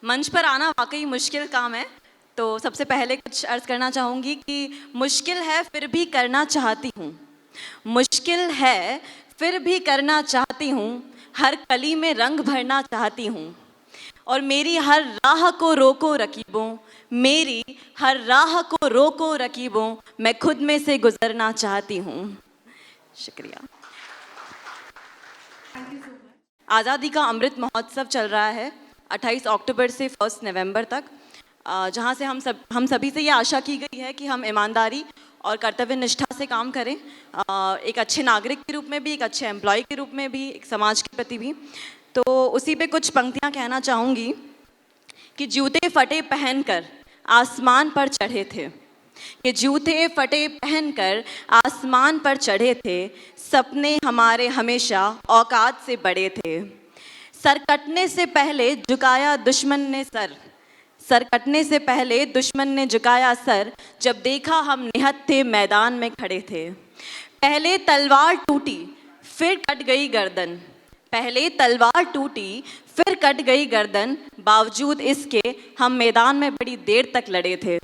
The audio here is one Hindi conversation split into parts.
मंच पर आना वाकई मुश्किल काम है। तो सबसे पहले कुछ अर्ज़ करना चाहूँगी कि मुश्किल है फिर भी करना चाहती हूँ। मुश्किल है फिर भी करना चाहती हूँ, हर कली में रंग भरना चाहती हूँ। और मेरी हर राह को रोको रकीबों, मेरी हर राह को रोको रकीबों, मैं खुद में से गुजरना चाहती हूँ। शुक्रिया। आज़ादी का अमृत महोत्सव चल रहा है 28 अक्टूबर से 1 नवंबर तक, जहां से हम सभी से ये आशा की गई है कि हम ईमानदारी और कर्तव्य निष्ठा से काम करें, एक अच्छे नागरिक के रूप में भी, एक अच्छे एम्प्लॉय के रूप में भी, एक समाज के प्रति भी। तो उसी पे कुछ पंक्तियां कहना चाहूँगी कि जूते फटे पहनकर आसमान पर चढ़े थे, कि जूते फटे पहनकर आसमान पर चढ़े थे, सपने हमारे हमेशा औकात से बड़े थे। सर कटने से पहले झुकाया दुश्मन ने सर, सर कटने से पहले दुश्मन ने झुकाया सर, जब देखा हम निहत्थे थे मैदान में खड़े थे। पहले तलवार टूटी फिर कट गई गर्दन, पहले तलवार टूटी फिर कट गई गर्दन, बावजूद इसके हम मैदान में बड़ी देर तक लड़े थे।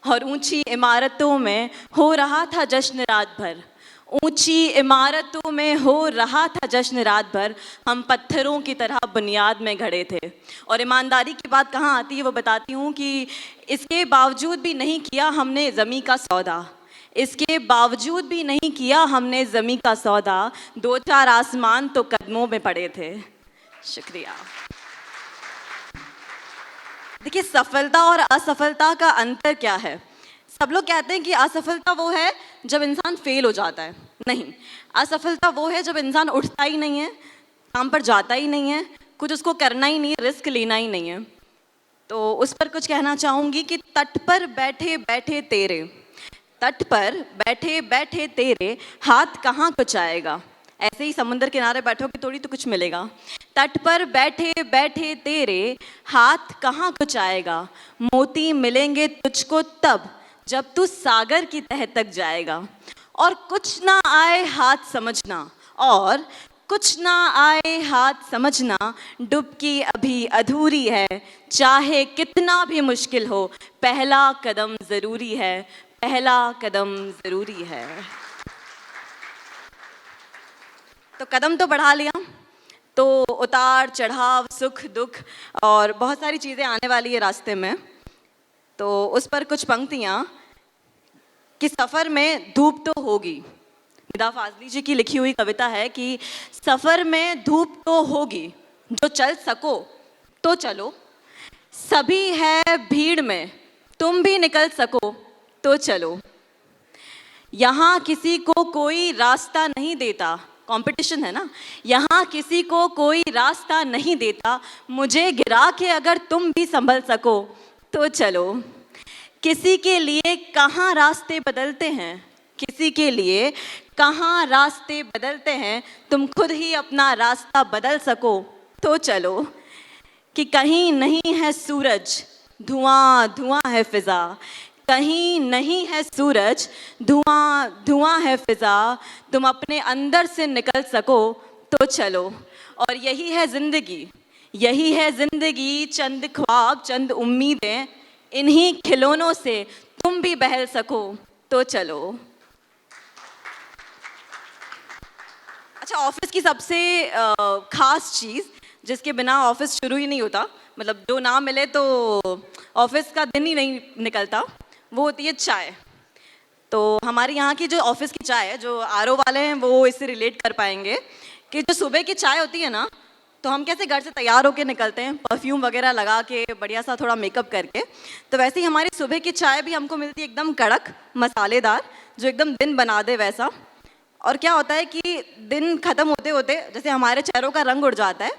और ऊंची इमारतों में हो रहा था जश्न रात भर, ऊंची इमारतों में हो रहा था जश्न रात भर, हम पत्थरों की तरह बुनियाद में खड़े थे। और ईमानदारी की बात कहाँ आती है वो बताती हूँ कि इसके बावजूद भी नहीं किया हमने ज़मीं का सौदा, इसके बावजूद भी नहीं किया हमने ज़मीं का सौदा, दो चार आसमान तो कदमों में पड़े थे। शुक्रिया। देखिए, सफलता और असफलता का अंतर क्या है? सब लोग कहते हैं कि असफलता वो है जब इंसान फेल हो जाता है। नहीं, असफलता वो है जब इंसान उठता ही नहीं है, काम पर जाता ही नहीं है, कुछ उसको करना ही नहीं है, रिस्क लेना ही नहीं है। तो उस पर कुछ कहना चाहूँगी कि तट पर बैठे बैठे तेरे, तट पर बैठे बैठे तेरे हाथ कहाँ कुछ आएगा। ऐसे ही समुद्र किनारे बैठोगे थोड़ी तो कुछ मिलेगा। तट पर बैठे बैठे तेरे हाथ कहाँ कुछ आएगा, मोती मिलेंगे तुझको तब जब तू सागर की तह तक जाएगा। और कुछ ना आए हाथ समझना, और कुछ ना आए हाथ समझना, डुबकी अभी अधूरी है, चाहे कितना भी मुश्किल हो, पहला कदम ज़रूरी है, पहला कदम ज़रूरी है। तो कदम तो बढ़ा लिया, तो उतार चढ़ाव, सुख दुख और बहुत सारी चीज़ें आने वाली है रास्ते में। तो उस पर कुछ पंक्तियाँ कि सफ़र में धूप तो होगी। निदा फाजली जी की लिखी हुई कविता है कि सफ़र में धूप तो होगी, जो चल सको तो चलो, सभी है भीड़ में तुम भी निकल सको तो चलो। यहाँ किसी को कोई रास्ता नहीं देता, कंपटीशन है ना, यहाँ किसी को कोई रास्ता नहीं देता, मुझे गिरा के अगर तुम भी संभल सको तो चलो। किसी के लिए कहाँ रास्ते बदलते हैं, किसी के लिए कहाँ रास्ते बदलते हैं, तुम खुद ही अपना रास्ता बदल सको तो चलो। कि कहीं नहीं है सूरज, धुआं धुआं है फिज़ा, कहीं नहीं है सूरज, धुआं धुआं है फिज़ा, तुम अपने अंदर से निकल सको तो चलो। और यही है ज़िंदगी, यही है ज़िंदगी, चंद ख्वाब चंद उम्मीदें, इन्हीं खिलौनों से तुम भी बहल सको तो चलो। अच्छा, ऑफिस की सबसे ख़ास चीज़ जिसके बिना ऑफिस शुरू ही नहीं होता, मतलब जो ना मिले तो ऑफिस का दिन ही नहीं निकलता, वो होती है चाय। तो हमारे यहाँ की जो ऑफिस की चाय है, जो आरओ वाले हैं वो इससे रिलेट कर पाएंगे कि जो सुबह की चाय होती है ना, तो हम कैसे घर से तैयार होके निकलते हैं, परफ्यूम वगैरह लगा के, बढ़िया सा थोड़ा मेकअप करके, तो वैसे ही हमारी सुबह की चाय भी हमको मिलती है एकदम कड़क मसालेदार, जो एकदम दिन बना दे वैसा। और क्या होता है कि दिन ख़त्म होते होते जैसे हमारे चेहरों का रंग उड़ जाता है,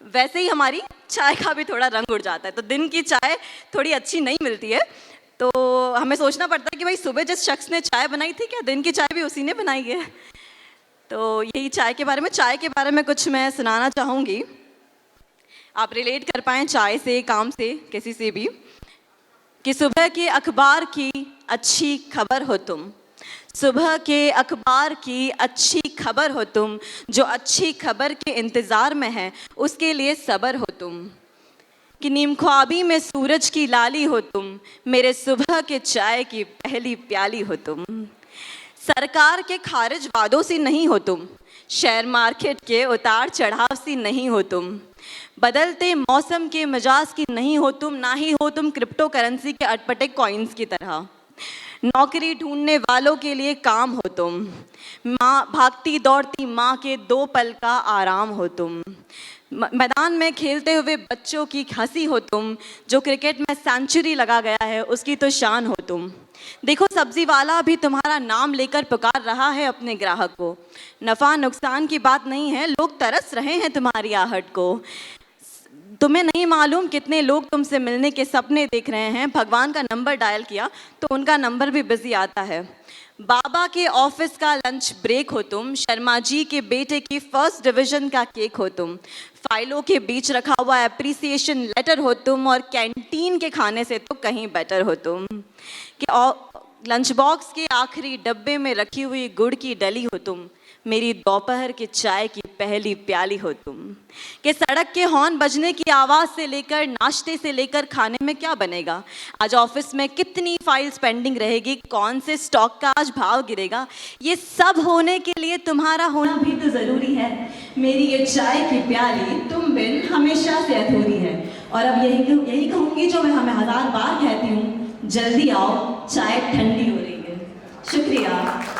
वैसे ही हमारी चाय का भी थोड़ा रंग उड़ जाता है। तो दिन की चाय थोड़ी अच्छी नहीं मिलती है, तो हमें सोचना पड़ता है कि भाई सुबह जिस शख्स ने चाय बनाई थी, क्या दिन की चाय भी उसी ने बनाई है? तो यही चाय के बारे में कुछ मैं सुनाना चाहूँगी, आप रिलेट कर पाएँ चाय से, काम से, किसी से भी। कि सुबह के अखबार की अच्छी खबर हो तुम, सुबह के अखबार की अच्छी खबर हो तुम, जो अच्छी खबर के इंतज़ार में है उसके लिए सब्र हो तुम। कि नीम ख्वाबी में सूरज की लाली हो तुम, मेरे सुबह के चाय की पहली प्याली हो तुम। सरकार के खारिज वादों सी नहीं हो तुम, शेयर मार्केट के उतार चढ़ाव सी नहीं हो तुम, बदलते मौसम के मिजाज की नहीं हो तुम, ना ही हो तुम क्रिप्टो करेंसी के अटपटे कॉइन्स की तरह। नौकरी ढूंढने वालों के लिए काम हो तुम, माँ भागती दौड़ती माँ के 2 पल का आराम हो तुम। मैदान में खेलते हुए बच्चों की हंसी हो तुम, जो क्रिकेट में सेंचुरी लगा गया है उसकी तो शान हो तुम। देखो सब्जी वाला भी तुम्हारा नाम लेकर पुकार रहा है अपने ग्राहक को। नफ़ा नुकसान की बात नहीं है, लोग तरस रहे हैं तुम्हारी आहट को। तुम्हें नहीं मालूम कितने लोग तुमसे मिलने के सपने देख रहे हैं। भगवान का नंबर डायल किया तो उनका नंबर भी बिजी आता है। बाबा के ऑफिस का लंच ब्रेक हो तुम, शर्मा जी के बेटे की फर्स्ट डिवीजन का केक हो तुम, फाइलों के बीच रखा हुआ एप्रिसिएशन लेटर हो तुम, और कैंटीन के खाने से तो कहीं बेटर हो तुम। कि लंच बॉक्स के आखिरी डब्बे में रखी हुई गुड़ की डली हो तुम, मेरी दोपहर के चाय की पहली प्याली हो तुम। कि सड़क के हॉर्न बजने की आवाज़ से लेकर नाश्ते से लेकर खाने में क्या बनेगा, आज ऑफिस में कितनी फाइल्स पेंडिंग रहेगी, कौन से स्टॉक का आज भाव गिरेगा, ये सब होने के लिए तुम्हारा होना भी तो ज़रूरी है। मेरी ये चाय की प्याली तुम बिन हमेशा से अधूरी है। और अब यही कहूँगी जो मैं हमें 1000 बार कहती हूँ, जल्दी आओ चाय ठंडी हो रही है। शुक्रिया।